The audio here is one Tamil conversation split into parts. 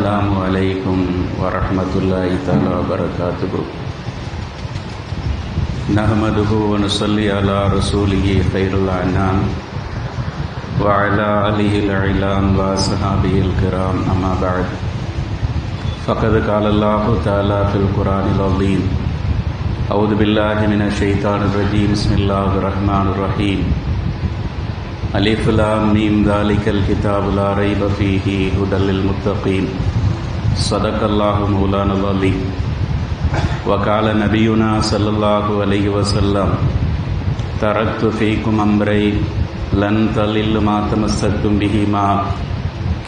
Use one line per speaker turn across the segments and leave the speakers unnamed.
अस्सलामु अलैकुम वरहमतुल्लाहि तआला वबरकातुहु। नहमदुहु व नुसल्ली अला रसूलिहि खैरुल अनाम व अला आलिहिल इलाम व अस्हाबिहिल किराम अम्मा बअद। फ़क़द क़ालल्लाहु तआला फ़िल क़ुरानिल अज़ीम अऊज़ु बिल्लाहि मिनश शैतानिर रजीम बिस्मिल्लाहिर रहमानिर रहीम। अलिफ लाम मीम ज़ालिकल किताबु ला रैब फ़ीहि हुदल लिल मुत्तक़ीन। सदक़ल्लाहु मौलानल अज़ीम। वक़ाल नबियुना सल्लल्लाहु अलैहि वसल्लम तरक्तु फ़ीकुम अम्रैन लन तलिल्लु मा तमस्सक्तुम बिहिमा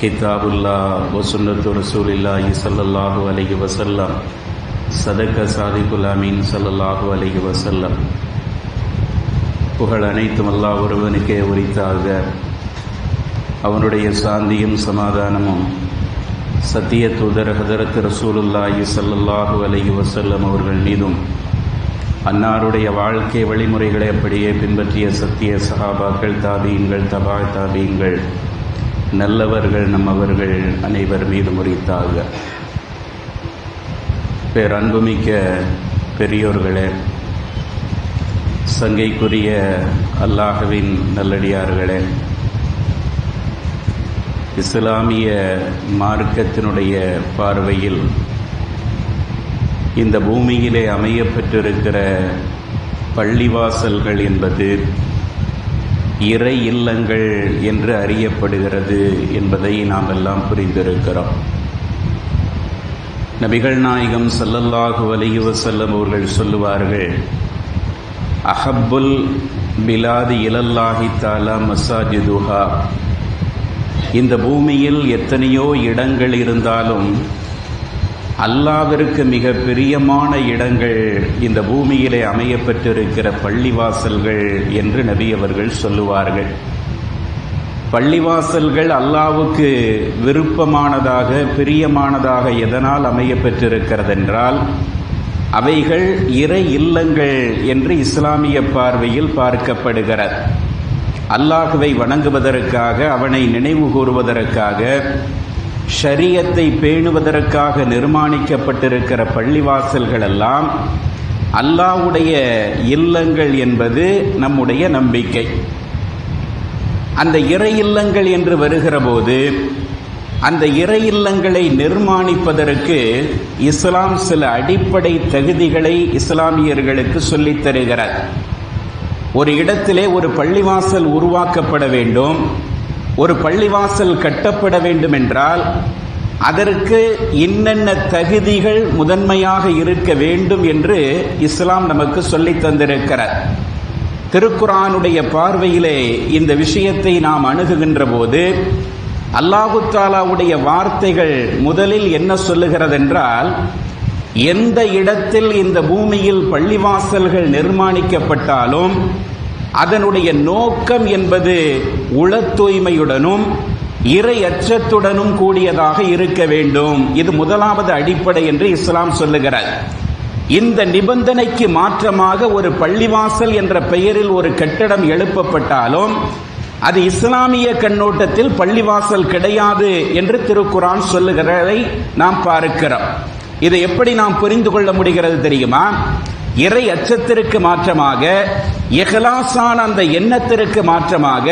किताबुल्लाह व सुन्नतु रसूलिल्लाहि सल्लल्लाहु अलैहि वसल्लम। सदक़ सादिकुल अमीन सल्लल्लाहु अलैहि वसल्लम। புகழ் அனைத்தும் அல்லாஹ் ஒருவனுக்கே உரித்தாக. அவனுடைய சாந்தியும் சமாதானமும் சத்திய தூதர் ஹதரத் ரசூலுல்லாஹி ஸல்லல்லாஹு அலைஹி வஸல்லம் அவர்கள் மீதும் அன்னாருடைய வாழ்க்கை வழிமுறைகளை அப்படியே பின்பற்றிய சத்திய சஹாபாக்கள், தாபீன்கள், தபா தாபீன்கள், நல்லவர்கள், நம்மவர்கள் அனைவர் மீதும் உரித்தாக. பேரன்புமிக்க பெரியோர்களே, சங்கைக்குரிய அல்லாஹ்வின் நல்லடியார்களே, இஸ்லாமிய மார்க்கத்தினுடைய பார்வையில் இந்த பூமியிலே அமையப்பெற்றிருக்கிற பள்ளிவாசல்கள் என்பது இறை இல்லங்கள் என்று அறியப்படுகிறது என்பதை நாம் எல்லாம் புரிந்திருக்கிறோம். நபிகள் நாயகம் ஸல்லல்லாஹு அலைஹி வஸல்லம் அவர்கள் சொல்லுவார்கள், அஹப்புல் பிலாதி இலல்லாஹி தஆலா மசாஜிதுஹா. இந்த பூமியில் எத்தனையோ இடங்கள் இருந்தாலும் அல்லாஹ்விற்கு மிக பிரியமான இடங்கள் இந்த பூமியிலே அமையப்பெற்றிருக்கிற பள்ளிவாசல்கள் என்று நபி அவர்கள் சொல்லுவார்கள். பள்ளிவாசல்கள் அல்லாஹ்வுக்கு விருப்பமானதாக, பிரியமானதாக எதனால் அமையப்பெற்றிருக்கிறதென்றால் அவைகள் இறை இல்லங்கள் என்று இஸ்லாமிய பார்வையில் பார்க்கப்படுகிறது. அல்லாஹ்வை வணங்குவதற்காக, அவனை நினைவு கூறுவதற்காக, ஷரியத்தை பேணுவதற்காக நிர்மாணிக்கப்பட்டிருக்கிற பள்ளிவாசல்கள் எல்லாம் அல்லாஹ்வுடைய இல்லங்கள் என்பது நம்முடைய நம்பிக்கை. அந்த இறை இல்லங்கள் என்று வருகிற போது அந்த இறை இல்லங்களை நிர்மாணிப்பதற்கு இஸ்லாம் சில அடிப்படை தகுதிகளை இஸ்லாமியர்களுக்கு சொல்லித் தருகிறார். ஒரு இடத்திலே ஒரு பள்ளிவாசல் உருவாக்கப்பட வேண்டும், ஒரு பள்ளிவாசல் கட்டப்பட வேண்டும் என்றால் அதற்கு இன்னென்ன தகுதிகள் முதன்மையாக இருக்க வேண்டும் என்று இஸ்லாம் நமக்கு சொல்லித் தந்திருக்கிறார். திருக்குர்ஆனுடைய பார்வையிலே இந்த விஷயத்தை நாம் அணுகுகின்ற போது அல்லாஹு தஆலாவுடைய வார்த்தைகள் முதலில் என்ன சொல்லுகிறதென்றால், எந்த இடத்தில் இந்த பூமியில் பள்ளிவாசல்கள் நிர்மாணிக்கப்பட்டாலும் அதனுடைய நோக்கம் என்பது உள தூய்மையுடனும் இறை அச்சத்துடனும் கூடியதாக இருக்க வேண்டும். இது முதலாவது அடிப்படை என்று இஸ்லாம் சொல்லுகிறார். இந்த நிபந்தனைக்கு மாற்றமாக ஒரு பள்ளிவாசல் என்ற பெயரில் ஒரு கட்டடம் எழுப்பப்பட்டாலும் அது இஸ்லாமிய கண்ணோட்டத்தில் பள்ளிவாசல் கிடையாது என்று திருக்குர்ஆன் சொல்லுகிறதை நாம் பார்க்கிறோம். இதை எப்படி நாம் புரிந்து கொள்ள முடிகிறது தெரியுமா? இறை அச்சத்திற்கு மாற்றமாக, இஹ்லாஸான அந்த எண்ணத்திற்கு மாற்றமாக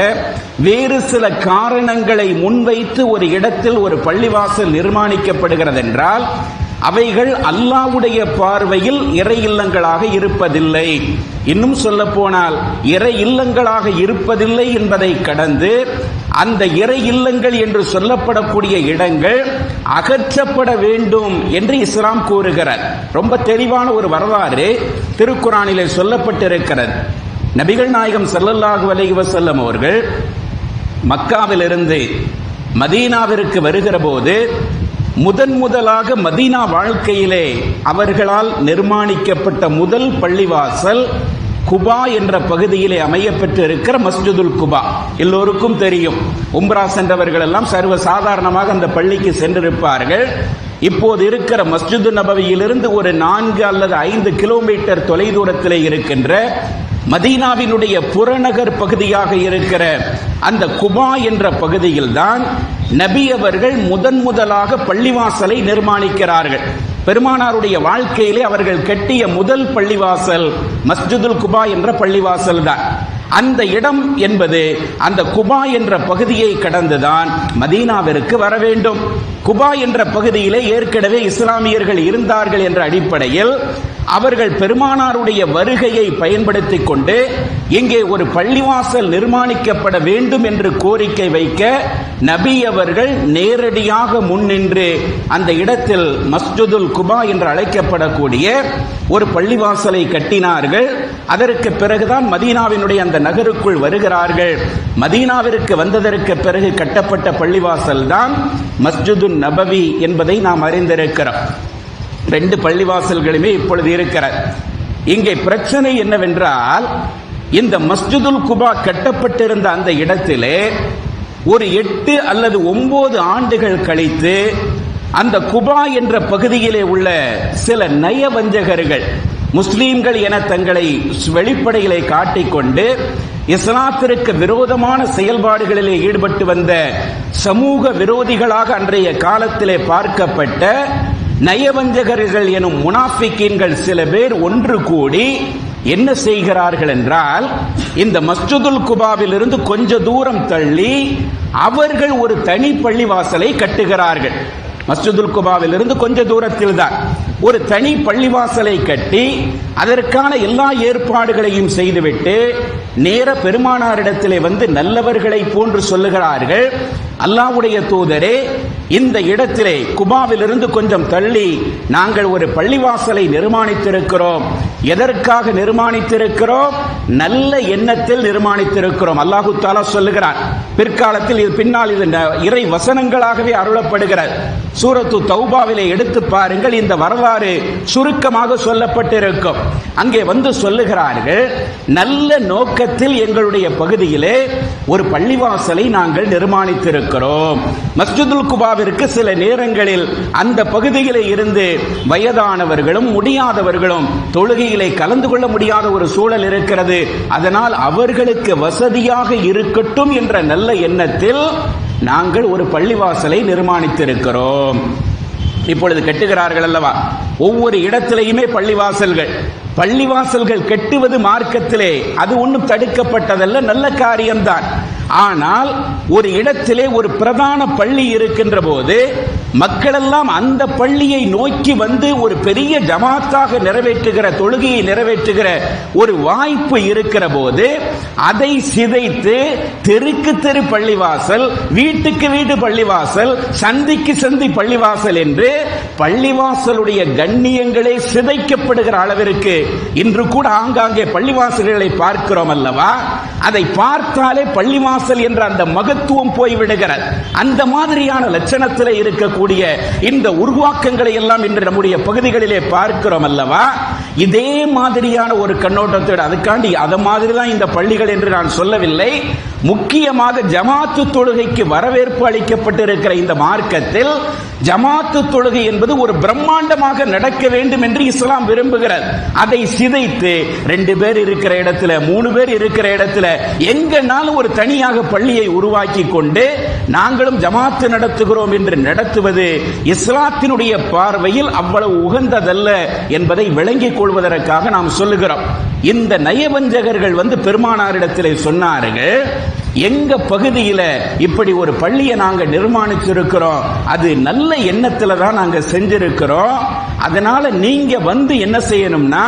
வேறு சில காரணங்களை முன்வைத்து ஒரு இடத்தில் ஒரு பள்ளிவாசல் நிர்மாணிக்கப்படுகிறது என்றால் அவைகள் அல்லாஹ்வுடைய பார்வையில் இறை இல்லங்களாக இருப்பதில்லை. இன்னும் சொல்ல போனால் இறை இல்லங்களாக இருப்பதில்லை என்பதை கடந்து அந்த இறை இல்லங்கள் என்று சொல்லப்படக்கூடிய இடங்கள் அகற்றப்பட வேண்டும் என்று இஸ்லாம் கூறுகிறார். ரொம்ப தெளிவான ஒரு வரலாறு திருக்குர்ஆனிலே சொல்லப்பட்டிருக்கிறது. நபிகள் நாயகம் ஸல்லல்லாஹு அலைஹி வஸல்லம் அவர்கள் மக்காவிலிருந்து மதீனாவிற்கு வருகிற போது முதலாக மதீனா வாழ்க்கையிலே அவர்களால் நிர்மாணிக்கப்பட்ட முதல் பள்ளிவாசல் குபா என்ற பகுதியிலே அமையப்பட்டு இருக்கிற மஸ்ஜிதுல் குபா. எல்லோருக்கும் தெரியும். உம்ரா சென்றவர்கள் எல்லாம் சர்வ சாதாரணமாக அந்த பள்ளிக்கு சென்றிருப்பார்கள். இப்போது இருக்கிற மஸ்ஜிது நபவியிலிருந்து ஒரு 4 அல்லது 5 கிலோமீட்டர் தொலைதூரத்திலே இருக்கின்ற மதீனாவினுடைய புறநகர் பகுதியாக இருக்கிற அந்த குபா என்ற பகுதியில் தான்
நபி அவர்கள் முதலாக பள்ளிவாசலை நிர்மாணிக்கிறார்கள். பெருமானாருடைய வாழ்க்கையிலே அவர்கள் கட்டிய முதல் பள்ளிவாசல் மஸ்ஜிதுல் குபா என்ற பள்ளிவாசல் தான். அந்த இடம் என்பது அந்த குபா என்ற பகுதியை கடந்துதான் மதீனாவிற்கு வர வேண்டும். குபா என்ற பகுதியிலே ஏற்கனவே இஸ்லாமியர்கள் இருந்தார்கள் என்ற அடிப்படையில் அவர்கள் பெருமானாருடைய வருகையை பயன்படுத்திக் கொண்டு இங்கே ஒரு பள்ளிவாசல் நிர்மாணிக்கப்பட வேண்டும் என்று கோரிக்கை வைக்க நபி அவர்கள் நேரடியாக முன்னின்று அந்த இடத்தில் மஸ்ஜிதுல் குபா என்று அழைக்கப்படக்கூடிய ஒரு பள்ளிவாசலை கட்டினார்கள். அதற்கு பிறகுதான் மதீனாவினுடைய அந்த நகருக்குள் வருகிறார்கள். மதீனாவிற்கு வந்ததற்கு பிறகு கட்டப்பட்ட பள்ளிவாசல் தான் மஸ்ஜிதுன் நபவி என்பதை நாம் அறிந்திருக்கிறோம். 2 பள்ளிவாசல்களுமே இப்பொழுது இருக்கிறது. இங்கே பிரச்சனை என்னவென்றால், இந்த மஸ்ஜிதுல் குபா கட்டப்பட்டிருந்த அந்த இடத்திலே ஒரு 8 அல்லது 9 ஆண்டுகள் கழித்து அந்த குபா என்ற பகுதியிலே உள்ள சில நயவஞ்சகர்கள், முஸ்லீம்கள் என தங்களை வெளிப்படையிலே காட்டிக்கொண்டு இஸ்லாத்திற்கு விரோதமான செயல்பாடுகளிலே ஈடுபட்டு வந்த சமூக விரோதிகளாக அன்றைய காலத்திலே பார்க்கப்பட்ட நயவஞ்சகர்கள் எனும் முனாஃபிக்கீன்கள் சில பேர் ஒன்று கூடி என்ன செய்கிறார்கள் என்றால், இந்த மஸ்ஜிதுல் குபாவில் இருந்து கொஞ்ச தூரம் தள்ளி அவர்கள் ஒரு தனி பள்ளிவாசலை கட்டுகிறார்கள். மஸ்ஜிதுல் குபாவில் இருந்து கொஞ்ச தூரத்தில் தான் ஒரு தனி பள்ளிவாசலை கட்டி அதற்கான எல்லா ஏற்பாடுகளையும் செய்துவிட்டு நேர பெருமானாரிடத்திலே வந்து நல்லவர்களை போன்று சொல்லுகிறார்கள், அல்லாஹ்வுடைய தூதரே, இந்த இடத்திலே குபாவிலிருந்து கொஞ்சம் தள்ளி நாங்கள் ஒரு பள்ளிவாசலை நிர்மாணித்திருக்கிறோம். எதற்காக நிர்மாணித்திருக்கிறோம்? நல்ல எண்ணத்தில் நிர்மாணித்திருக்கிறோம். அல்லாஹு தஆலா சொல்லுகிறார். பிற்காலத்தில் இது பின்னால் இது இறை வசனங்களாகவே அருளப்படுகிறது. சூரத்து தௌபாவிலே எடுத்து பாருங்கள், இந்த வரலாறு சுருக்கமாக சொல்லப்பட்டிருக்கும். அங்கே வந்து சொல்லுகிறார்கள், நல்ல நோக்கத்தில் எங்களுடைய பகுதியிலே ஒரு பள்ளிவாசலை நாங்கள் நிர்மாணித்திருக்கிறோம். மஸ்ஜிதுல் குபாவிற்கு சில நேரங்களில் அந்த பகுதியிலே இருந்து வயதானவர்களும் முடியாதவர்களும் தொழுகையிலே கலந்து கொள்ள முடியாத ஒரு சூழல் இருக்கிறது. அதனால் அவர்களுக்கு வசதியாக இருக்கட்டும் என்ற நல்ல எண்ணத்தில் நாங்கள் ஒரு பள்ளிவாசலை நிர்மாணித்திருக்கிறோம். இப்பொழுது கட்டுகிறார்கள் அல்லவா, ஒவ்வொரு இடத்திலேயுமே பள்ளிவாசல்கள் கட்டுவது மார்க்கத்திலே அது ஒன்றும் தடுக்கப்பட்டதல்ல, நல்ல காரியம்தான். ஆனால் ஒரு இடத்திலே ஒரு பிரதான பள்ளி இருக்கின்ற போது மக்களெல்லாம் அந்த பள்ளியை நோக்கி வந்து ஒரு பெரிய ஜமாத்தாக நிறைவேற்றுகிற தொழுகையை நிறைவேற்றுகிற ஒரு வாய்ப்பு இருக்கிற போது அதை சிதைத்து தெருக்கு தெரு பள்ளிவாசல், வீட்டுக்கு வீடு பள்ளிவாசல், சந்திக்கு சந்தி பள்ளிவாசல் என்று பள்ளிவாசலுடைய கண்ணியங்களே சிதைக்கப்படுகிற அளவிற்கு இன்று கூட ஆங்காங்கே பள்ளிவாசல்களை பார்க்கிறோம் அல்லவா. அதை பார்த்தாலே பள்ளிவாசல் என்ற அந்த மகத்துவம் போய்விடுகிறது. அந்த மாதிரியான லட்சணத்தில் இருக்கக்கூடிய இந்த உருவாக்கங்களை எல்லாம் இன்று நம்முடைய பகுதிகளிலே பார்க்கிறோம் அல்லவா. இதே மாதிரியான ஒரு கண்ணோட்டத்தோடு, அதுக்காண்டி அதை மாதிரி தான் இந்த பள்ளிகள் என்று நான் சொல்லவில்லை. முக்கியமாக ஜமாத்து தொழுகைக்கு வரவேற்பு அளிக்கப்பட்டிருக்கிற இந்த மார்க்கத்தில் ஜமாத்து தொழுகை என்பது ஒரு பிரம்மாண்டமாக நடக்க வேண்டும் என்று இஸ்லாம் விரும்புகிறது. அதை சிதைத்து 2 பேர் இருக்கிற இடத்துல, 3 பேர் இருக்கிற இடத்துல எங்கனாலும் ஒரு தனியாக பள்ளியை உருவாக்கி கொண்டு நாங்களும் ஜமாத்து நடத்துகிறோம் என்று நடத்துவது இஸ்லாத்தினுடைய பார்வையில் அவ்வளவு உகந்ததல்ல என்பதை விளங்கிக் கொள்வதற்காக நாம் சொல்லுகிறோம். இந்த நயவஞ்சகர்கள் வந்து பெருமானாரிடத்திலே சொன்னார்கள், எங்க பகுதியில இப்படி ஒரு பள்ளியை நாங்க நிர்மாணிச்சிருக்கிறோம், அது நல்ல எண்ணத்துல தான் நாங்க செஞ்சிருக்கிறோம். அதனால நீங்க வந்து என்ன செய்யணும்னா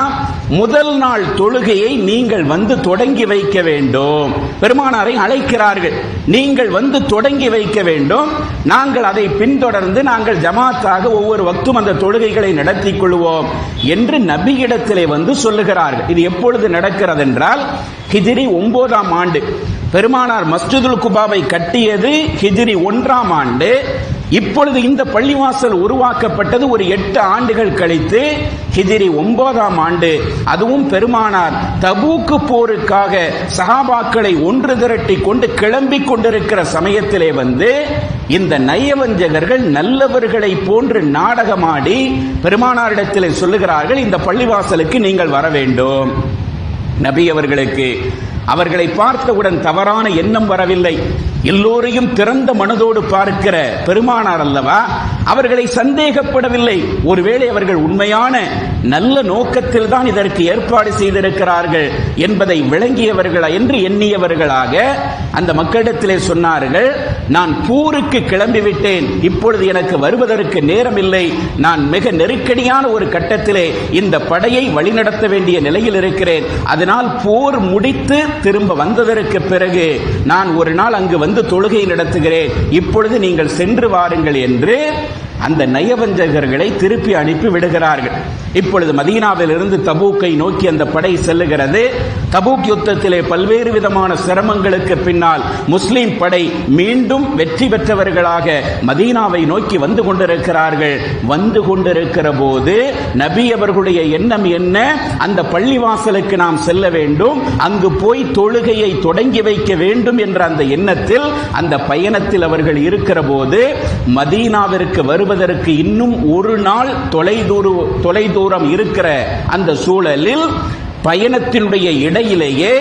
முதல் நாள் தொழுகையை நீங்கள் வந்து தொடங்கி வைக்க வேண்டும். பெருமானாரை அழைக்கிறார்கள், நீங்கள் வந்து தொடங்கி வைக்க வேண்டும். நாங்கள் அதை பின்தொடர்ந்து நாங்கள் ஜமாத்தாக ஒவ்வொரு வக்தும் அந்த தொழுகைகளை நடத்தி கொள்வோம் என்று நபியிடத்திலே வந்து சொல்லுகிறார்கள். இது எப்பொழுது நடக்கிறது என்றால் ஹிஜ்ரி 9ஆம் ஆண்டு. பெருமானார் மஸ்ஜிதுல் குபாவை கட்டியது ஹிஜ்ரி 1ஆம் ஆண்டு. இப்பொழுது இந்த பள்ளிவாசல் உருவாக்கப்பட்டது ஒரு 8 ஆண்டுகள் கழித்து ஹிஜ்ரி 9ஆம் ஆண்டு. அதுவும் பெருமானார் தபூக்கு போருக்காக சஹாபாக்களை ஒன்று திரட்டி கொண்டு கிளம்பிக் கொண்டிருக்கிற சமயத்திலே வந்து இந்த நயவஞ்சகர்கள் நல்லவர்களை போன்று நாடகமாடி பெருமானாரிடத்திலே சொல்லுகிறார்கள், இந்த பள்ளிவாசலுக்கு நீங்கள் வர வேண்டும். நபி அவர்களுக்கு அவர்களை பார்த்தவுடன் தவறான எண்ணம் வரவில்லை. எல்லோரையும் திறந்த மனதோடு பார்க்கிற பெருமானார் அல்லவா, அவர்களை சந்தேகப்படவில்லை. ஒருவேளை அவர்கள் உண்மையான நல்ல நோக்கத்தில் தான் இதற்கு ஏற்பாடு செய்திருக்கிறார்கள் என்பதை விளங்கியவர்களா என்று எண்ணியவர்களாக அந்த மக்களிடத்திலே சொன்னார்கள், நான் போருக்கு கிளம்பிவிட்டேன், இப்பொழுது எனக்கு வருவதற்கு நேரம் இல்லை, நான் மிக நெருக்கடியான ஒரு கட்டத்திலே இந்த படையை வழிநடத்த வேண்டிய நிலையில் இருக்கிறேன், அதனால் போர் முடித்து திரும்ப வந்ததற்கு பிறகு நான் ஒரு நாள் அங்கு வந்து தொழுகை நடத்துகிறேன், இப்பொழுது நீங்கள் சென்று வாருங்கள் என்று அந்த நயவஞ்சகர்களை திருப்பி அனுப்பி விடுகிறார்கள். இப்பொழுது மதீனாவில் இருந்து தபூக்கை நோக்கி அந்த படை செல்லுகிறது. தபூக் யுத்தத்திலே பல்வேறு விதமான சிரமங்களுக்கு பின்னால் முஸ்லிம் படை மீண்டும் வெற்றி பெற்றவர்களாக மதீனாவை நோக்கி வந்து கொண்டிருக்கிறார்கள். வந்து கொண்டிருக்கிற போது நபி அவர்களுடைய எண்ணம் என்ன? அந்த பள்ளிவாசலுக்கு நாம் செல்ல வேண்டும், அங்கு போய் தொழுகையை தொடங்கி வைக்க வேண்டும் என்ற அந்த எண்ணத்தில் அந்த பயணத்தில் அவர்கள் இருக்கிற போது மதீனாவிற்கு வருவதற்கு இன்னும் ஒரு நாள் தொலைதூரம் இருக்கிற அந்த சூழலில் பயணத்தினுடைய இடையிலேயே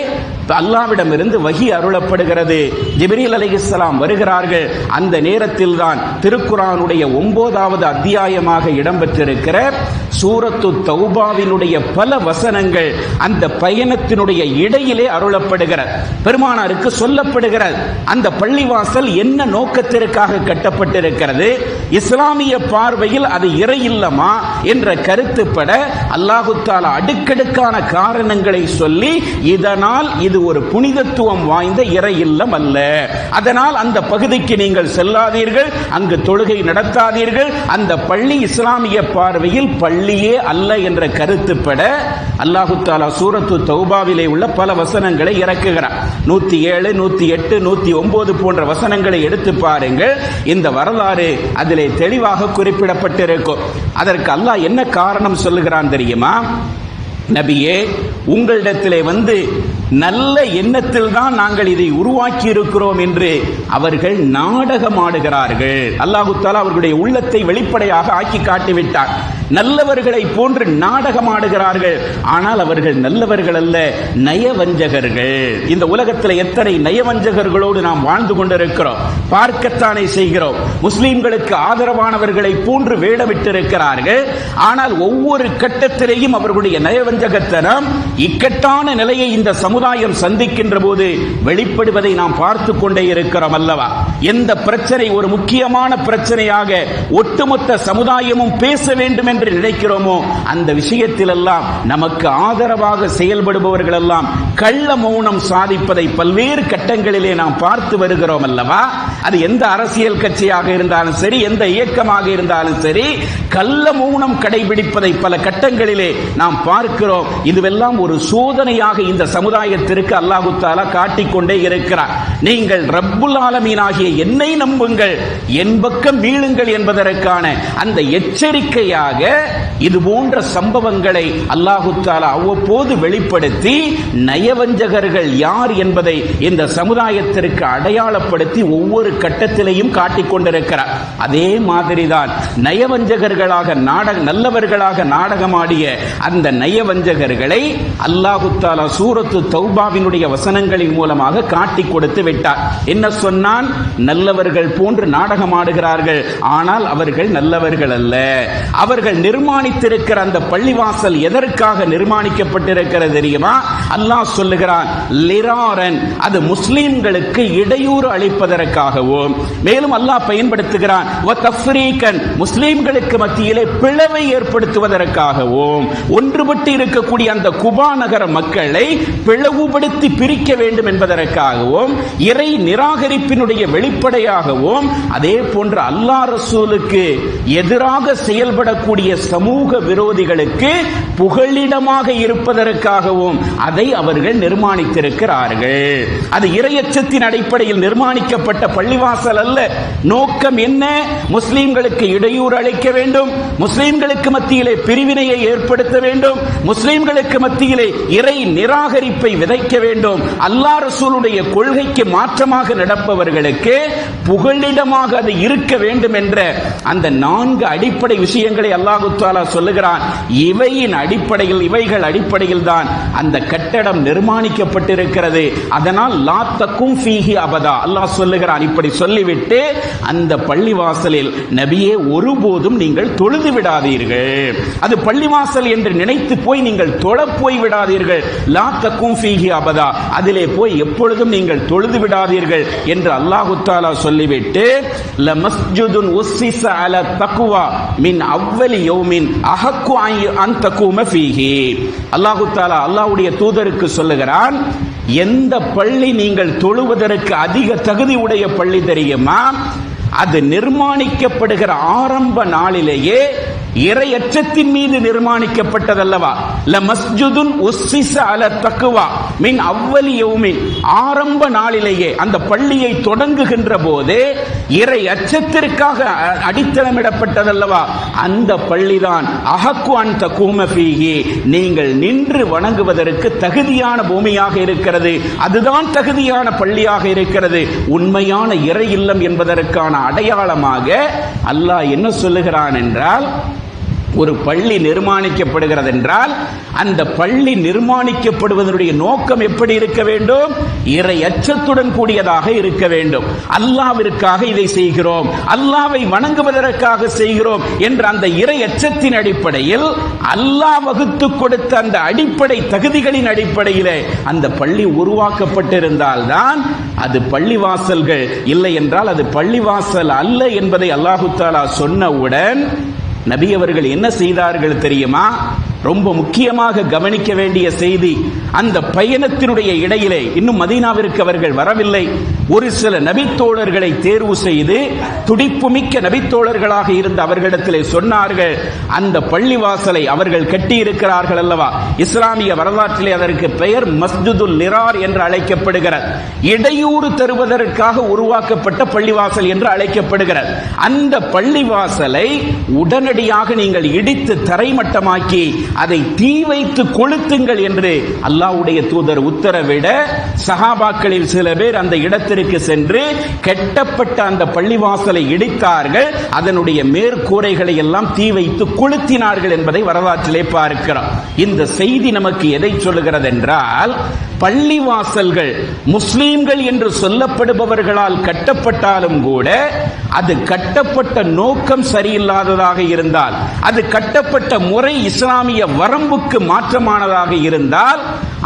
அல்லாஹ்விடமிருந்து வஹி அருளப்படுகிறது. ஜிப்ரீல் அலைஹிஸ்ஸலாம் வருகிறார்கள். அந்த நேரத்தில் தான் திருக்குர்ஆனுடைய 9வது அத்தியாயமாக இடம்பெற்றிருக்கிற சூரத்து தௌபாவினுடைய பல வசனங்கள் அந்த பயணத்தினுடைய இடையிலே அருளப்படுகிறது. பெருமானாருக்கு சொல்லப்படுகிறது, அந்த பள்ளிவாசல் என்ன நோக்கத்திற்காக கட்டப்பட்டிருக்கிறது, இஸ்லாமிய பார்வையில் அது இறை இல்லமா என்ற கருத்துப்பட அல்லாஹு தஆலா அடுக்கடுக்கான காரணங்களை சொல்லி, இதனால் இது ஒரு புனிதத்துவம் வாய்ந்த இறை இல்லம் அல்ல, அதனால் அந்த பகுதிக்கு நீங்கள் செல்லாதீர்கள், அங்கு தொழுகை நடத்தாதீர்கள், அந்த பள்ளி இஸ்லாமிய பார்வையில் பள்ளியே அல்ல என்ற கருத்துப்பட அல்லாஹு தஆலா சூரத்து தௌபாவிலே உள்ள பல வசனங்களை இறக்குகிறார். 107, 108, 109 போன்ற வசனங்களை எடுத்து பாருங்கள். இந்த வரலாறு அதிலே தெளிவாக குறிப்பிடப்பட்டிருக்கும். அதற்கு அல்லாஹ் என்ன காரணம் சொல்லுகிறான் தெரியுமா? நபியே, உங்களிடத்திலே வந்து நல்ல எண்ணத்தில் தான் நாங்கள் இதை உருவாக்கி இருக்கிறோம் என்று அவர்கள் நாடகமாடுகிறார்கள். அல்லாஹு தஆலா அவர்களுடைய உள்ளத்தை வெளிப்படையாக ஆக்கி காட்டிவிட்டார். நல்லவர்களை போன்று நாடகமாடுகிறார்கள், ஆனால் அவர்கள் நல்லவர்கள் அல்ல, நயவஞ்சகர்கள். இந்த உலகத்தில் எத்தனை நயவஞ்சகர்களோடு நாம் வாழ்ந்து கொண்டிருக்கிறோம், பார்க்கத்தானே செய்கிறோம். முஸ்லிம்களுக்கு ஆதரவானவர்களை போன்று வேடமிட்டிருக்கிறார்கள், ஆனால் ஒவ்வொரு கட்டத்திலேயும் அவர்களுடைய நயவஞ்சகத்தனம் இக்கட்டான நிலையை இந்த சமுதாயம் சந்திக்கின்ற போது வெளிப்படுவதை நாம் பார்த்து கொண்டே இருக்கிறோம் அல்லவா? எந்த பிரச்சனை ஒரு முக்கியமான பிரச்சனையாக ஒட்டுமொத்த சமுதாயமும் பேச வேண்டும் என்று நினைக்கிறோமோ அந்த விஷயத்தில் எல்லாம் நமக்கு ஆதரவாக செயல்படுபவர்கள் எல்லாம் கள்ள மௌனம் சாதிப்பதை பல்வேறு கட்டங்களிலே நாம் பார்த்து வருகிறோம் அல்லவா? அது எந்த அரசியல் கட்சியாக இருந்தாலும் சரி, எந்த இயக்கமாக இருந்தாலும் சரி, கள்ள மௌனம் கடைபிடிப்பதை பல கட்டங்களிலே நாம் பார்க்கிறோம். இதுவெல்லாம் ஒரு சோதனையாக இந்த சமுதாயத்திற்கு அல்லாஹு தஆலா காட்டிக்கொண்டே இருக்கிறார். நீங்கள் ரப்புல் ஆலமீன் ஆகிய என்னை நம்புங்கள், என் பக்கம் மீளுங்கள் என்பதற்கான அந்த எச்சரிக்கையாக இது போன்ற சம்பவங்களை அல்லாஹு தஆலா அவ்வப்போது வெளிப்படுத்தி நயவஞ்சகர்கள் யார் என்பதை இந்த சமுதாயத்திற்கு அடையாளப்படுத்தி ஒவ்வொரு கட்டத்திலையும் காட்டிக் கொண்டிருக்கிறார். அதே மாதிரிதான் நயவஞ்சகர்களாக நல்லவர்களாக நாடகமாடிய அந்த நயவஞ்சகர்களை அல்லாஹு தஆலா சூரத்து தௌபாவினுடைய வசனங்களின் மூலமாக காட்டி கொடுத்து விட்டார். என்ன சொன்னான்? நல்லவர்கள் போன்று நாடகமாடுகிறார்கள், ஆனால் அவர்கள் நல்லவர்கள் அல்ல. அவர்கள் நிர்மாணித்திருக்கிற அந்த பள்ளிவாசல் எதற்காக நிர்மாணிக்கப்பட்டிருக்கிறது தெரியுமா? அல்லாஹ் சொல்லுகிறான், லிராரன், அது முஸ்லிம்களுக்கு இடையூறு அளிப்பதற்காகவும், மேலும் அல்லாஹ் பயன்படுத்துகிறான் வதஃப்ரீகன், முஸ்லிம்களுக்கு மத்தியிலே பிளவை ஏற்படுத்துவதற்காகவும், ஒன்றுபட்டு இருக்கக்கூடிய அந்த குபா நகர மக்களை பிளவுபடுத்தி பிரிக்க வேண்டும் என்பதற்காகவும், இறை நிராகரிப்பினுடைய வெளிப்படையாகவும், அதே போன்ற அல்லாஹ் ரசூலுக்கு எதிராக செயல்படக்கூடிய சமூக விரோதிகளுக்கு புகலிடமாக இருப்பதற்காகவும் அதை அவர்கள் நிர்மாணித்திருக்கிறார்கள். அது இறையச்சத்தின் அடிப்படையில் நிர்மாணிக்கப்பட்ட பள்ளிவாசல் அல்ல. நோக்கம் என்ன? முஸ்லிம்களுக்கு இடையூறு அளிக்க வேண்டும், முஸ்லிம்களுக்கு மத்தியிலே பிரிவினையை ஏற்படுத்த வேண்டும், முஸ்லிம்களுக்கு மத்தியிலே இறை நிராகரிப்பை விதைக்க வேண்டும். அல்லாஹ் ரசூலுடைய கொள்கைக்கு மாற்றமாக நடப்பவர்களுக்கு புகலிடமாக அது இருக்க வேண்டும் என்ற அந்த 4 அடிப்படை விஷயங்களை அல்லாஹ் தஆலா சொல்லுகிறான். இவைகள் அடிப்படையில் தான் அந்த கட்டடம் நிர்மாணிக்கப்பட்டிருக்கிறது. அதனால் லா தக்கும் ஃபீஹி அபதா, அல்லாஹ் சொல்லுகிறான். இப்படி சொல்லிவிட்டு அந்த பள்ளிவாசலில் நபியே ஒருபோதும் நீங்கள் தொழுது விடாதீர்கள், அது பள்ளிவாசல் என்று நினைத்து போய் நீங்கள் தொழ போய் விடாதீர்கள். லா தக்கும் ஃபீஹி அபதா, அதிலே போய் எப்பொழுதும் நீங்கள் தொழுது விடாதீர்கள் என்று அல்லாஹ் தஆலா சொல்லிவிட்டு லமஸ்ஜுதுன் உஸ்ஸிஸ அலா தக்வா மின் அவ்வலி யௌமின் அஹக்கு அன் தகூம ஃபீஹி. அல்லாஹ் தஆலா அல்லாஹ்வுடைய தூதருக்கு சொல்லுகிறான், எந்த பள்ளி நீங்கள் தொழுவதற்கு அதிக தகுதி உடைய பள்ளி தெரியுமா? அது நிர்மாணிக்கப்படுகிற ஆரம்ப நாளிலேயே இறையச்சத்தின் மீது நிர்மாணிக்கப்பட்டதல்லவா? லமஸ்ஜுதுன் உஸ்ஸிஸ அலா தக்வா மின் அவ்வலி யௌமின், ஆரம்ப நாளிலேயே அந்த பள்ளியை தொடங்குகின்ற போது இறை அச்சத்திற்காக அடித்தளமிடப்பட்டதல்லவா? அந்த பள்ளிதான் அஹக்கு அன் தகூம ஃபீஹி, நீங்கள் நின்று வணங்குவதற்கு தகுதியான பூமியாக இருக்கிறது, அதுதான் தகுதியான பள்ளியாக இருக்கிறது. உண்மையான இறை இல்லம் என்பதற்கான அடையாளமாக அல்லாஹ் என்ன சொல்லுகிறான் என்றால், ஒரு பள்ளி நிர்மாணிக்கப்படுகிறது என்றால் அந்த பள்ளி நிர்மாணிக்கப்படுவதனுடைய நோக்கம் எப்படி இருக்க வேண்டும்? இறை அச்சத்துடன் கூடியதாக இருக்க வேண்டும். அல்லாஹ்விற்காக இதை செய்கிறோம், அல்லாஹ்வை வணங்குவதற்காக செய்கிறோம் என்ற அந்த இறை அச்சத்தின் அடிப்படையில் அல்லாஹ் வகுத்து கொடுத்த அந்த அடிப்படை தகுதிகளின் அடிப்படையில் அந்த பள்ளி உருவாக்கப்பட்டிருந்தால்தான் அது பள்ளிவாசல்கள், இல்லை என்றால் அது பள்ளிவாசல் அல்ல என்பதை அல்லாஹ் தஆலா சொன்னவுடன் நபி அவர்கள் என்ன செய்தார்கள் தெரியுமா? ரொம்ப முக்கியமாக கவனிக்க வேண்டிய செய்தி, அந்த பயணத்தினுடைய இடையிலே இன்னும் மதீனாவிற்கு அவர்கள் வரவில்லை. ஒரு சில நபித்தோழர்களை தேர்வு செய்து துடிப்புமிக்க நபித்தோழர்களாக இருந்த அவர்களிடத்திலே சொன்னார்கள், அந்த பள்ளிவாசலை அவர்கள் கட்டியிருக்கிறார்கள் அல்லவா, இஸ்லாமிய வரலாற்றிலே அதற்கு பெயர் மஸ்ஜிதுல் நிரார் என்று அழைக்கப்படுகிறது. இடையூறு தருவதற்காக உருவாக்கப்பட்ட பள்ளிவாசல் என்று அழைக்கப்படுகிறது. அந்த பள்ளிவாசலை உடனடியாக நீங்கள் இடித்து தரைமட்டமாக்கி அதை தீ வைத்து கொளுத்துங்கள் என்று அல்லாஹ்வுடைய தூதர் உத்தரவிட சஹாபாக்களில் சில பேர் அந்த இடத்திற்கு சென்று கட்டப்பட்ட அந்த பள்ளிவாசலை இடித்தார்கள், அதனுடைய மேற்கூரைகளை எல்லாம் தீ வைத்து கொளுத்தினார்கள் என்பதை வரலாற்றிலே பார்க்கிறோம். இந்த செய்தி நமக்கு எதை சொல்லுகிறது என்றால், பள்ளிவாசல்கள் முஸ்லீம்கள் என்று சொல்லப்படுபவர்களால் கட்டப்பட்டாலும் கூட அது கட்டப்பட்ட நோக்கம் சரியில்லாததாக இருந்தால், அது கட்டப்பட்ட முறை இஸ்லாமிய வரம்புக்கு மாற்றமானதாக இருந்தால்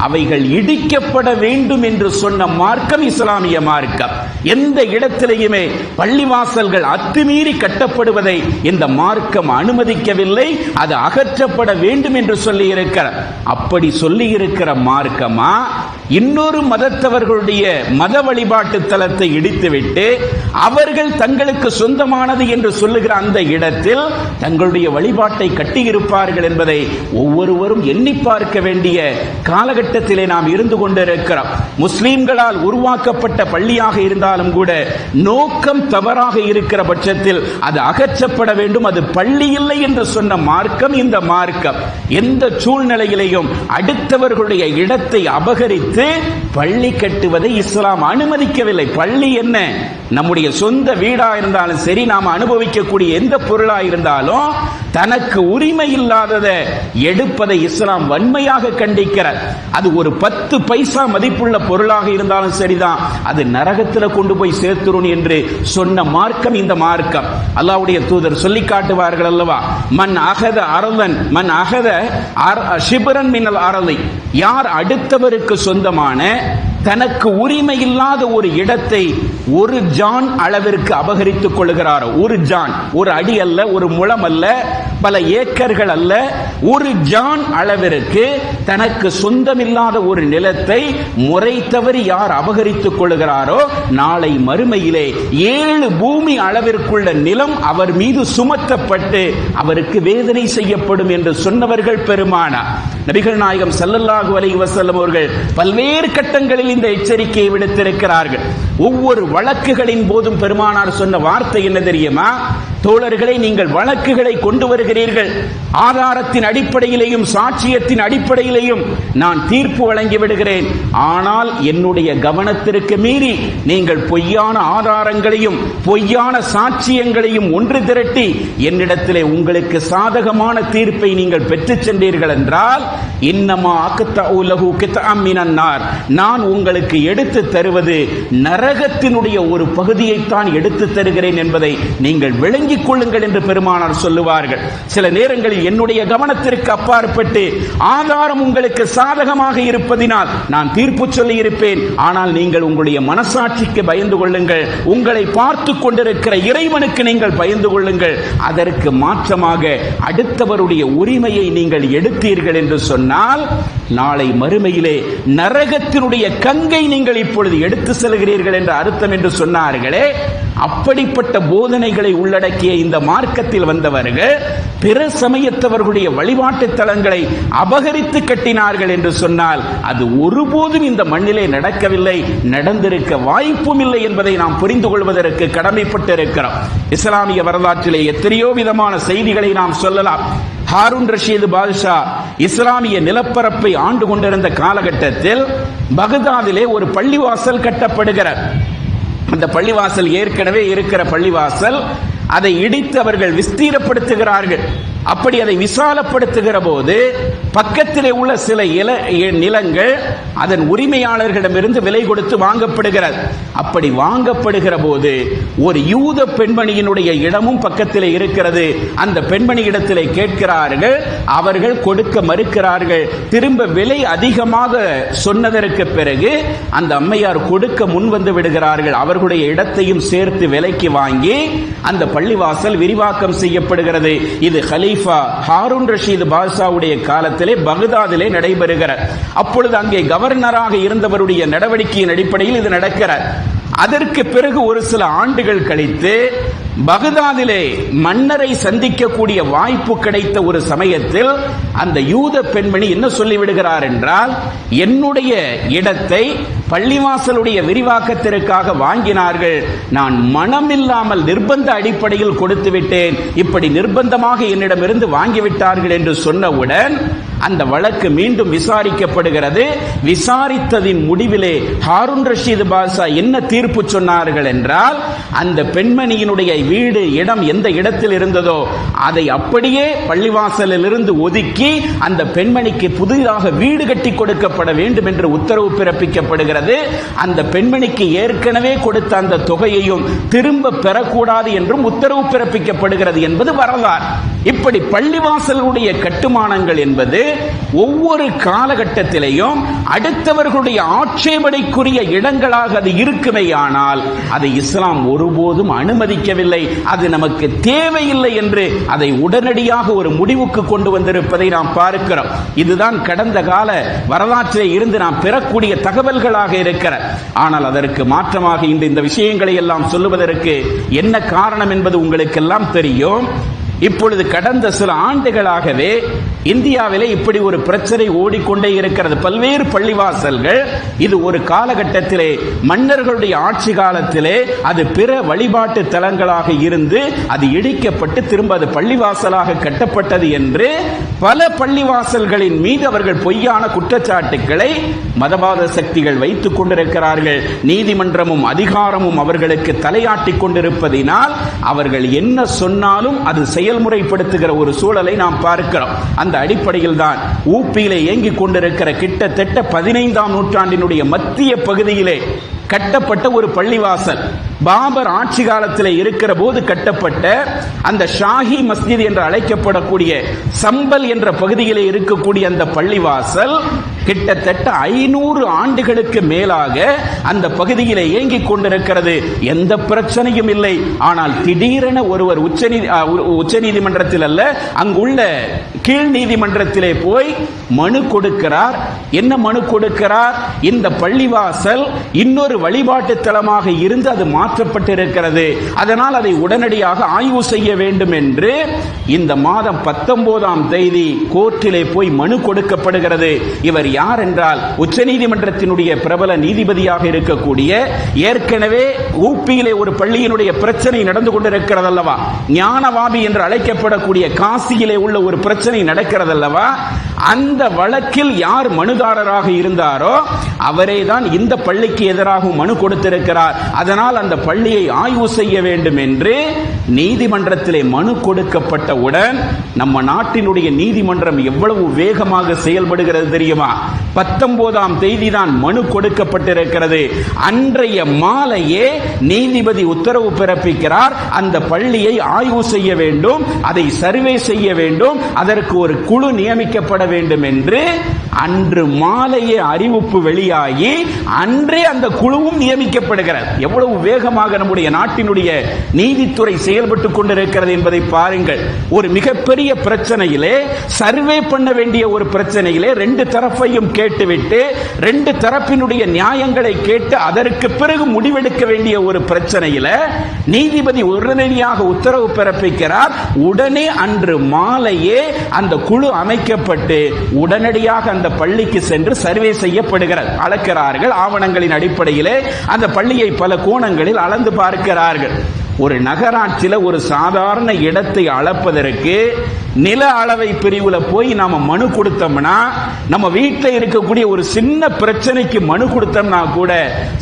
அவைகள் இடிக்கப்பட வேண்டும் என்று சொன்ன மார்க்கம் இஸ்லாமிய மார்க்கம். எந்த இடத்திலேயுமே பள்ளிவாசல்கள் அத்துமீறி கட்டப்படுவதை இந்த மார்க்கம் அனுமதிக்கவில்லை, அது அகற்றப்பட வேண்டும் என்று சொல்லி இருக்கிறார். அப்படி சொல்லி இருக்கிற மார்க்கமா இன்னொரு மதத்தவர்களுடைய மத வழிபாட்டு தலத்தை இடித்துவிட்டு அவர்கள் தங்களுக்கு சொந்தமானது என்று சொல்லுகிற அந்த இடத்தில் தங்களுடைய வழிபாட்டை கட்டியிருப்பார்கள் என்பதை ஒவ்வொருவரும் எண்ணி பார்க்க வேண்டிய காலகட்டத்திலே நாம் இருந்து கொண்டிருக்கிறோம். முஸ்லிம்களால் உருவாக்கப்பட்ட பள்ளியாக இருந்தாலும் கூட நோக்கம் தவறாக இருக்கிற பட்சத்தில் அது அகற்றப்பட வேண்டும், அது பள்ளி இல்லை என்று சொன்ன மார்க்கம் இந்த மார்க்கம். எந்த சூழ்நிலையிலையும் அடுத்தவர்களுடைய இடத்தை அபகரித்து பள்ளி கட்டுவதை இஸ்லாம் அனுமதிக்கவில்லை. பள்ளி என்ன, நம்முடைய சொந்த வீடா இருந்தாலும் சரி, நாம் அனுபவிக்கக்கூடிய எந்த பொருளா இருந்தாலும் தனக்கு உரிமை இல்லாததை எடுப்பதை இஸ்லாம் வன்மையாக கண்டிக்கிறார். அது ஒரு 10 பைசா மதிப்புள்ள பொருளாக இருந்தாலும் சரிதான், அது நரகத்தில் கொண்டு போய் சேர்த்துரும் என்று சொன்ன மார்க்கம் இந்த மார்க்கம். அல்லாஹ்வுடைய தூதர் சொல்லி காட்டுவார்கள் அல்லவா, மன் அகத அரலன் மன் அகத ஷிப்ரன் மினல் அரலி, யார் அடுத்தவருக்கு சொந்தமான தனக்கு உரிமை இல்லாத ஒரு இடத்தை ஒரு ஜான் அளவிற்கு அபகரித்துக் கொள்கிறாரோ, ஒரு ஜான், ஒரு அடி அல்ல, ஒரு முழம் அல்ல, பல ஏக்கர்கள் அல்ல, ஒரு ஜான் அளவிற்கு தனக்கு சொந்தமில்லாத ஒரு நிலத்தை முறை தவறி யார் அபகரித்துக் கொள்கிறாரோ நாளை மறுமையிலே 7 பூமி அளவிற்குள்ள நிலம் அவர் மீது சுமத்தப்பட்டு அவருக்கு வேதனை செய்யப்படும் என்று சொன்னவர்கள் பெருமானார் நபிகள் நாயகம் ஸல்லல்லாஹு அலைஹி வஸல்லம் அவர்கள் பல்வேறு கட்டங்களில் இந்த எச்சரிக்கையை விடுத்திருக்கிறார்கள். ஒவ்வொரு வழக்குகளின் போதும் பெருமானார் சொன்ன வார்த்தை என்ன தெரியுமா? தோழர்களை, நீங்கள் வழக்குகளை கொண்டு வருகிறீர்கள். ஆதாரத்தின் அடிப்படையிலேயும் சாட்சியத்தின் அடிப்படையிலேயும் நான் தீர்ப்பு வழங்கி விடுகிறேன். ஆனால் என்னுடைய கவனத்திற்கு மீறி நீங்கள் பொய்யான ஆதாரங்களையும் பொய்யான சாட்சியங்களையும் ஒன்று திரட்டி என்னிடத்திலே உங்களுக்கு சாதகமான தீர்ப்பை நீங்கள் பெற்றுச் சென்றீர்கள் என்றால் இன்னமா அக்தஉ லஹு கித்அம் மினன் நார், நான் உங்களுக்கு எடுத்து தருவது நரகத்தினுடைய ஒரு பகுதியைத்தான் எடுத்து தருகிறேன் என்பதை நீங்கள் விளங்கிக் கொள்ளுங்கள் என்று பெருமானார் சொல்லுவார்கள். சில நேரங்களில் என்னுடைய கவனத்திற்கு அப்பாற்பட்டு ஆதாரம் உங்களுக்கு சாதகமாக இருப்பதினால் நான் தீர்ப்பு சொல்லி இருப்பேன். ஆனால் நீங்கள் உங்களுடைய மனசாட்சிக்கு பயந்து கொள்ளுங்கள், உங்களை பார்த்து கொண்டிருக்கிற இறைவனுக்கு நீங்கள் பயந்து கொள்ளுங்கள். அதற்கு மாற்றமாக அடுத்தவருடைய உரிமையை நீங்கள் எடுத்தீர்கள் என்று சொன்னால் நாளை மறுமையிலே நரகத்தினுடைய கங்கை நீங்கள் இப்பொழுது எடுத்து செல்கிறீர்கள் என்ற அர்த்தம் என்று சொன்னார்களே. அப்படிப்பட்ட போதனைகளை உள்ளடக்கிய இந்த மார்க்கத்தில் வந்தவர்கள் பிற சமயத்தவர்களுடைய வழிபாட்டு தலங்களை அபகரித்து கட்டினார்கள் என்று சொன்னால் அது ஒருபோதும் இந்த மண்ணிலே நடக்கவில்லை, நடந்திருக்க வாய்ப்பும் இல்லை என்பதை நாம் புரிந்து கொள்வதற்கு கடமைப்பட்டிருக்கிறோம். இஸ்லாமிய வரலாற்றிலே எத்தனையோ விதமான செய்திகளை நாம் சொல்லலாம். ஹாரூன் ரஷீது பாதுஷா இஸ்லாமிய நிலப்பரப்பை ஆண்டு கொண்டிருந்த காலகட்டத்தில் பகதாதிலே ஒரு பள்ளிவாசல் கட்டப்படுகிறார். அந்த பள்ளிவாசல் ஏற்கனவே இருக்கிற பள்ளிவாசல், அதை இடித்து அவர்கள் விஸ்தீரப்படுத்துகிறார்கள். அப்படி அதை விசாலப்படுத்துகிற போது பக்கத்திலே உள்ள சில நிலங்கள் அதன் உரிமையாளர்களிடமிருந்து விலை கொடுத்து வாங்கப்படுகிறது. அப்படி வாங்கப்படுகிற போது ஒரு யூத பெண்மணியினுடைய இடமும் பக்கத்திலே இருக்கிறது. அந்த பெண்மணி இடத்திலே கேட்கிறார்கள், அவர்கள் கொடுக்க மறுக்கிறார்கள். திரும்ப விலை அதிகமாக சொன்னதற்கு பிறகு அந்த அம்மையார் கொடுக்க முன் வந்து விடுகிறார்கள். அவர்களுடைய இடத்தையும் சேர்த்து விலைக்கு வாங்கி அந்த பள்ளிவாசல் விரிவாக்கம் செய்யப்படுகிறது. இது ஹலீஃபா ஹாரூன் ரஷீது பாதுஷாவுடைய காலத்திலே பகதாதிலே நடைபெறுகிறார். அப்பொழுது அங்கே கவர்னராக இருந்தவருடைய நடவடிக்கையின் அடிப்படையில் இது நடக்கிறார். அதற்கு பிறகு ஒரு சில ஆண்டுகள் கழித்து பகதாதிலே மன்னரை சந்திக்கக்கூடிய வாய்ப்பு கிடைத்த ஒரு சமயத்தில் அந்த யூத பெண்மணி என்ன சொல்லிவிடுகிறார் என்றால், என்னுடைய இடத்தை பள்ளிவாசலுடைய விரிவாக்கத்திற்காக வாங்கினார்கள், நான் மனமில்லாமல் நிர்பந்த அடிப்படையில் கொடுத்து விட்டேன், இப்படி நிர்பந்தமாக என்னிடமிருந்து வாங்கிவிட்டார்கள் என்று சொன்னவுடன் அந்த வழக்கு மீண்டும் விசாரிக்கப்படுகிறது. விசாரித்ததின் முடிவிலே ஹாரூன் ரஷீது பாதுஷா என்ன தீர்ப்பு சொன்னார்கள் என்றால், அந்த பெண்மணியினுடைய வீடு இடம் எந்த இடத்தில் இருந்ததோ அதை அப்படியே பள்ளிவாசலில் இருந்து ஒதுக்கி அந்த பெண்மணிக்கு புதிதாக வீடு கட்டி கொடுக்கப்பட வேண்டும் என்று உத்தரவு பிறப்பிக்கப்படுகிறது. அந்த பெண்மணிக்கு ஏற்கனவே கொடுத்த அந்த தொகையையும் திரும்ப பெறக்கூடாது என்றும் உத்தரவு பிறப்பிக்கப்படுகிறது என்பது வரலாறு. இப்படி பள்ளிவாசலுடைய கட்டுமானங்கள் என்பது ஒவ்வொரு காலகட்டத்திலேயும் அடுத்தவர்களுடைய ஆட்சேபனைக்குரிய இடங்களாக அது இருக்குமேயானால் அதை இஸ்லாம் ஒருபோதும் அனுமதிக்கவில்லை. அது நமக்கு தேவையில்லை என்று அதை உடனடியாக ஒரு முடிவுக்கு கொண்டு வந்திருப்பதை நாம் பார்க்கிறோம். இதுதான் கடந்த கால வரலாற்றிலே இருந்து நாம் பெறக்கூடிய தகவல்களாக இருக்கிற. ஆனால் அதற்கு மாற்றமாக இன்று இந்த விஷயங்களை எல்லாம் சொல்லுவதற்கு என்ன காரணம் என்பது உங்களுக்கு எல்லாம் தெரியும். இப்பொழுது கடந்த சில ஆண்டுகளாகவே இந்தியாவிலே இப்படி ஒரு பிரச்சனை ஓடிக்கொண்டே இருக்கிறது. பல்வேறு பள்ளிவாசல்கள் இது ஒரு காலகட்டத்திலே மன்னர்களுடைய ஆட்சி காலத்திலே அது பிற வழிபாட்டு தலங்களாக இருந்து அது இடிக்கப்பட்டு திரும்ப அது பள்ளிவாசலாக கட்டப்பட்டது என்று பல பள்ளிவாசல்களின் மீது அவர்கள் பொய்யான குற்றச்சாட்டுக்களை மதவாத சக்திகள் வைத்துக் கொண்டிருக்கிறார்கள். நீதிமன்றமும் அதிகாரமும் அவர்களுக்கு தலையாட்டிக் கொண்டிருப்பதினால் அவர்கள் என்ன சொன்னாலும் அது செயல்முறைப்படுத்துகிற ஒரு சூழலை நாம் பார்க்கிறோம். அந்த அடிப்படையில் தான் ஊப்பியிலே இயங்கிக் கொண்டிருக்கிற கிட்டத்தட்ட 15ஆம் நூற்றாண்டினுடைய மத்திய பகுதியிலே கட்டப்பட்ட ஒரு பள்ளிவாசல், பாபர் ஆட்சி காலத்தில் இருக்கிற போது கட்டப்பட்ட அந்த ஷாஹி மஸ்ஜித் என்று அழைக்கப்படக்கூடிய சம்பல் என்ற பகுதியிலே இருக்கக்கூடிய அந்த பள்ளிவாசல் கிட்டத்தட்ட 500 ஆண்டுகளுக்கு மேலாக அந்த பகுதியிலே இயங்கிக் கொண்டிருக்கிறது. எந்த பிரச்சனையும் இல்லை. ஆனால் திடீரென ஒருவர் உச்ச நீதிமன்றத்தில் அல்ல, அங்குள்ள கீழ் நீதிமன்றத்திலே போய் மனு கொடுக்கிறார். என்ன மனு கொடுக்கிறார்? இந்த பள்ளிவாசல் இன்னொரு வழிபாட்டு தலமாக இருந்து அது மாற்றப்பட்டிருக்கிறது, அதனால் அதை உடனடியாக ஆய்வு செய்ய வேண்டும் என்று இந்த மாதம் 19ஆம் தேதி கோர்ட்டிலே போய் மனு கொடுக்கப்படுகிறது. இவர் யார் என்றால் உச்சநீதிமன்றத்தினுடைய பிரபல நீதிபதியாக இருக்கக்கூடிய, ஏற்கனவே ஊப்பியிலே ஒரு பள்ளியினுடைய பிரச்சனை நடந்து கொண்டிருக்கிறது அல்லவா, ஞானவாபி என்று அழைக்கப்படக்கூடிய காசியிலே உள்ள ஒரு பிரச்சனை நடக்கிறது அல்லவா, அந்த வழக்கில் யார் மனுதாரராக இருந்தாரோ அவரே தான் இந்த பள்ளிக்கு எதிராக மனு கொடுத்திருக்கிறார். அதனால் அந்த பள்ளியை ஆய்வு செய்ய வேண்டும் என்று நீதிமன்றத்திலே மனு கொடுக்கப்பட்டவுடன் நம்ம நாட்டினுடைய நீதிமன்றம் எவ்வளவு வேகமாக செயல்படுகிறது தெரியுமா? 19ஆம் தேதி தான் மனு கொடுக்கப்பட்டிருக்கிறது. அன்றைய மாலையே நீதிபதி உத்தரவு பிறப்பிக்கிறார், அந்த பள்ளியை ஆய்வு செய்ய வேண்டும், அதை சர்வே செய்ய வேண்டும், அதற்கு ஒரு குழு நியமிக்கப்பட வேண்டும் என்று அன்று மாலையே அறிவிப்பு வெளியாகி அன்றே அந்த குழுவும் நியமிக்கப்படுகிறது. எவ்வளவு வேகமாக நம்முடைய நாட்டினுடைய நீதித்துறை செயல்பட்டுக் கொண்டிருக்கிறது என்பதை பாருங்கள். ஒரு மிகப்பெரிய பிரச்சனையிலே, சர்வே பண்ண வேண்டிய ஒரு பிரச்சனையிலே ரெண்டு தரப்பையும் கேட்டுவிட்டு ரெண்டு தரப்பினுடைய நியாயங்களை கேட்டு அதற்கு பிறகு முடிவெடுக்க வேண்டிய ஒரு பிரச்சனையில நீதிபதி உடனடியாக உத்தரவு பிறப்பிக்கிறார். உடனே அன்று மாலையே அந்த குழு அமைக்கப்பட்டு உடனடியாக அந்த பள்ளிக்கு சென்று சர்வே செய்யப்படுகிறது. அளக்கிறார்கள், ஆவணங்களின் அடிப்படையிலே அந்த பள்ளியை பல கோணங்களில் அளந்து பார்க்கிறார்கள். ஒரு நகராட்சியில் ஒரு சாதாரண இடத்தை அளப்பதற்கு நில அளவை பிரிவுல போய் நாம மனு கொடுத்தோம்னா, நம்ம வீட்டில் இருக்கக்கூடிய ஒரு சின்ன பிரச்சனைக்கு மனு கொடுத்தோம்னா கூட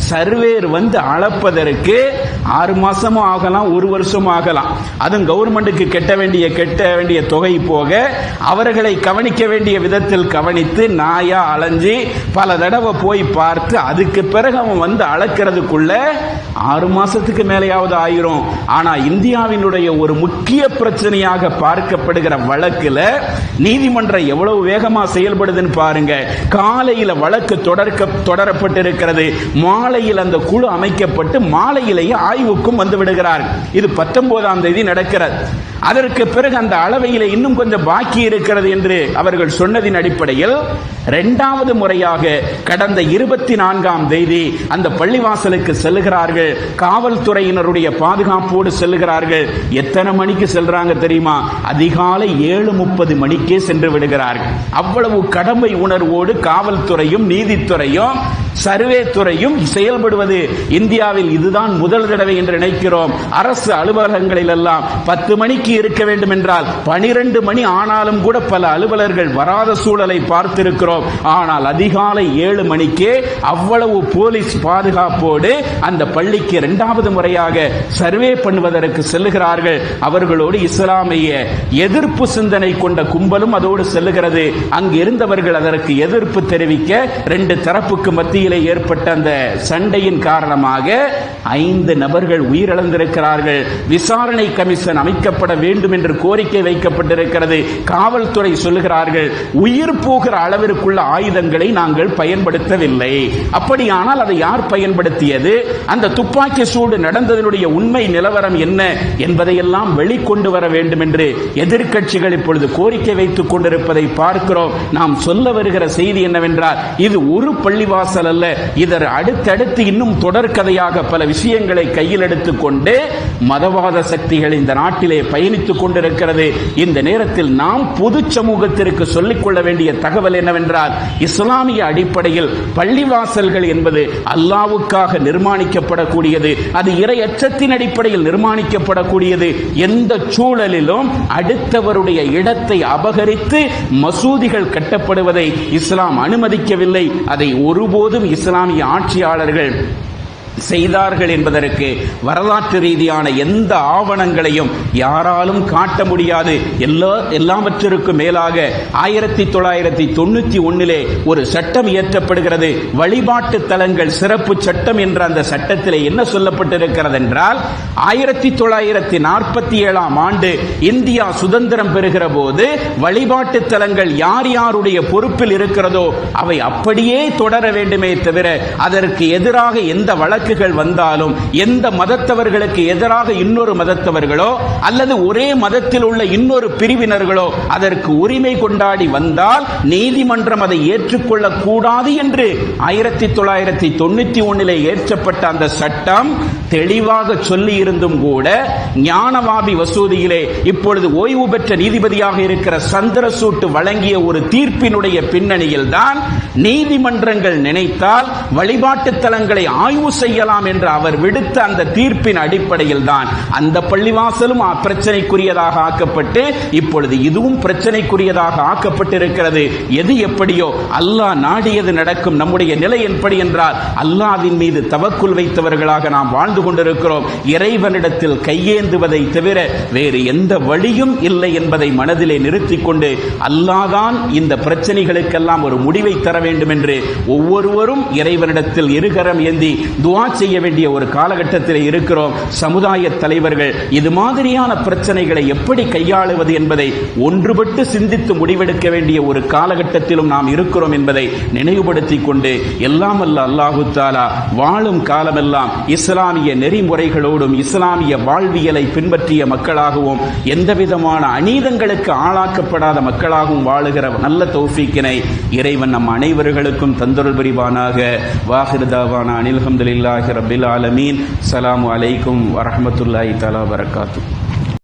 சர்வேர் வந்து அளப்பதற்கு 6 மாசமும் ஆகலாம், 1 வருஷமும் ஆகலாம். அதுவும் கவர்மெண்ட்டுக்கு கட்ட வேண்டிய தொகை போக அவர்களை கவனிக்க வேண்டிய விதத்தில் கவனித்து நாயா அலைஞ்சி பல தடவை போய் பார்த்து அதுக்கு பிறகு அவன் வந்து அளக்கிறதுக்குள்ள 6 மாசத்துக்கு மேலேயாவது ஆயிரும். ஆனா இந்தியாவினுடைய ஒரு முக்கிய பிரச்சனையாக பார்க்கப்படுகிற வழக்குல நீதிமன்றம் எவ்வளவு வேகமா செயல்படுதுன்னு பாருங்க. காலையில வழக்கு தொடரப்பட்டிருக்கிறது, மாலையில் அந்த குழு அமைக்கப்பட்டு மாலையிலேயே ஆய்வுக்கும் வந்து விடுகிறார்கள். இது 19ஆம் தேதி நடக்கிறது. அதற்கு பிறகு அந்த அளவையில இன்னும் கொஞ்சம் பாக்கி இருக்கிறது என்று அவர்கள் சொன்னதின் அடிப்படையில் 2வது முறையாக கடந்த 24ஆம் தேதி அந்த பள்ளிவாசலுக்கு செல்லுகிறார்கள். காவல்துறையினருடைய பாதுகாப்போடு செல்லுகிறார்கள். எத்தனை மணிக்கு செல்றாங்க தெரியுமா? அதிகாலை 7:30 மணிக்கே சென்று விடுகிறார்கள். அவ்வளவு கடமை உணர்வோடு காவல்துறையும் நீதித்துறையும் சர்வே துறையும் செயல்படுவது இந்தியாவில் இதுதான் முதல் தடவை என்று நினைக்கிறோம். அரசு அலுவலகங்களில் எல்லாம் 10 மணிக்கு இருக்க வேண்டும் என்றால் 12 மணி ஆனாலும் கூட பல அலுவலர்கள் வராத சூழலை பார்த்திருக்கிறோம். ஆனால் அதிகாலை 7 மணிக்கே அவ்வளவு போலீஸ் பாதுகாப்போடு அந்த பள்ளிக்கு 2வது முறையாக சர்வே பண்ணுவதற்கு செல்லுகிறார்கள். அவர்களோடு இஸ்லாமிய எதிர்ப்பு சிந்தனை கொண்ட கும்பலும் அதோடு செல்லுகிறது. அங்கு இருந்தவர்கள் அதற்கு எதிர்ப்பு தெரிவிக்க 2 தரப்புக்கு மத்தியிலே ஏற்பட்ட அந்த சண்டையின் காரணமாக 5 நபர்கள் உயிரிழந்திருக்கிறார்கள். விசாரணை கமிஷன் அமைக்கப்பட வேண்டும் என்று கோரிக்கை வைக்கப்பட்டிருக்கிறது. காவல்துறை சொல்லுகிறார்கள், உயிர் போகிற அளவிற்குள்ள ஆயுதங்களை நாங்கள் பயன்படுத்தவில்லை. அப்படியானால் அதை யார் பயன்படுத்தியது, அந்த துப்பாக்கி சூடு நடந்ததனுடைய உண்மை நிலவரம் என்ன என்பதையெல்லாம் வெளிக்கொண்டு வர வேண்டும் என்று எதிர்க்கட்சிகள் இப்பொழுது கோரிக்கை வைத்துக் கொண்டிருப்பதை பார்க்கிறோம். நாம் சொல்ல வருகிற செய்தி என்னவென்றால், இது ஒரு பள்ளிவாசல் அல்ல, இதர் அடுத்தடுத்து இன்னும் தொடர்கதையாக பல விஷயங்களை கையில் எடுத்துக் கொண்டு மதவாத சக்திகள் இந்த நாட்டிலே பயணித்துக் கொண்டிருக்கிறது. இந்த நேரத்தில் நாம் பொது சமூகத்திற்கு சொல்லிக் கொள்ள வேண்டிய தகவல் என்னவென்றால், இஸ்லாமிய அடிப்படையில் பள்ளிவாசல்கள் என்பது அல்லாஹ்வுக்காக நிர்மாணிக்கப்படக்கூடியது, அது இறை அச்சத்தின் அடிப்படையில் நிர்மாணிக்கப்படக்கூடியது. எந்த சூழலிலும் அடுத்தவருடைய இடத்தை அபகரித்து மசூதிகள் கட்டப்படுவதை இஸ்லாம் அனுமதிக்கவில்லை. அதை ஒருபோதும் இஸ்லாமிய ஆட்சியாளர்கள் செய்தார்கள் என்பதற்கு வரலாற்று ரீதியான எந்த ஆவணங்களையும் யாராலும் காட்ட முடியாது. எல்லாவற்றிற்கும் மேலாக 1991 ஒரு சட்டம் இயற்றப்படுகிறது, வழிபாட்டு தலங்கள் சிறப்பு சட்டம் என்ற அந்த சட்டத்திலே என்ன சொல்லப்பட்டிருக்கிறது என்றால், 1947ஆம் ஆண்டு இந்தியா சுதந்திரம் பெறுகிற போது வழிபாட்டு தலங்கள் யார் யாருடைய பொறுப்பில் இருக்கிறதோ அவை அப்படியே தொடர வேண்டுமே தவிர அதற்கு எதிராக எந்த வழக்கு வழக்குகள் வந்தாலும் எந்த மதத்தவர்களுக்கு எதிராக இன்னொரு மதத்தவர்களோ அல்லது ஒரே மதத்தில் உள்ள இன்னொரு பிரிவினர்களோ அதற்கு உரிமை கொண்டாடி வந்தால் நீதிமன்றம் அதை ஏற்றுக்கொள்ளக் கூடாது என்று 1991 ஏற்றப்பட்ட அந்த சட்டம் தெளிவாக சொல்லி இருந்தும் கூட ஞானவாபி வசூதியிலே இப்பொழுது ஓய்வு பெற்ற நீதிபதியாக இருக்கிற சந்திரசூட் வழங்கிய ஒரு தீர்ப்பினுடைய பின்னணியில் தான் நீதிமன்றங்கள் நினைத்தால் வழிபாட்டு தலங்களை ஆய்வு செய்யலாம் என்று அவர் விடுத்த அந்த தீர்ப்பின் அடிப்படையில் தான் அந்த பள்ளிவாசலும் பிரச்சனைக்குரியதாக ஆக்கப்பட்டு இப்பொழுது இதுவும் பிரச்சனைக்குரியதாக ஆக்கப்பட்டிருக்கிறது. எது எப்படியோ அல்லாஹ் நாடியது நடக்கும். நம்முடைய நிலை எப்படி என்றால் அல்லாஹ்வின் மீது தவக்குல் வைத்தவர்களாக நாம் வாழ்ந்து கொண்டிருக்கிறோம். இறைவனிடத்தில் கையேந்துவதை தவிர வேறு எந்த வழியும் இல்லை என்பதை மனதிலே நிறுத்திக் கொண்டு அல்லாஹ்தான் இந்த பிரச்சனைகளுக்கெல்லாம் ஒரு முடிவை தர வேண்டும் என்று ஒவ்வொருவரும் இறைவனிடத்தில் இருகரம் ஏந்தி துஆ செய்ய வேண்டிய ஒரு காலகட்டத்தில் இருக்கிறோம். சமுதாய தலைவர்கள் இது மாதிரியான பிரச்சனைகளை எப்படி கையாளுவது என்பதை ஒன்றுபட்டு சிந்தித்து முடிவெடுக்க வேண்டிய ஒரு காலகட்டத்திலும் நாம் இருக்கிறோம் என்பதை நினைவுபடுத்திக் கொண்டு எல்லாம் அல்ல அல்லாஹு தஆலா வாழும் காலமெல்லாம் இஸ்லாமிய நெறிமுறைகளோடும் இஸ்லாமிய வாழ்வியலை பின்பற்றிய மக்களாகவும் எந்தவிதமான அநீதங்களுக்கு ஆளாக்கப்படாத மக்களாகவும் வாழுகிற நல்ல தௌஃபீக்கினை இறைவன் நம் அனைவர்களுக்கும் தந்தருள் புரிவானாக. வாஹிர் தாவானா அனில் ஹம்துலில்லாஹி ரப்பில் ஆலமீன். ஸலாமு அலைக்கும் வரஹ்மத்துல்லாஹி தஆலா வபரகாத்துஹு.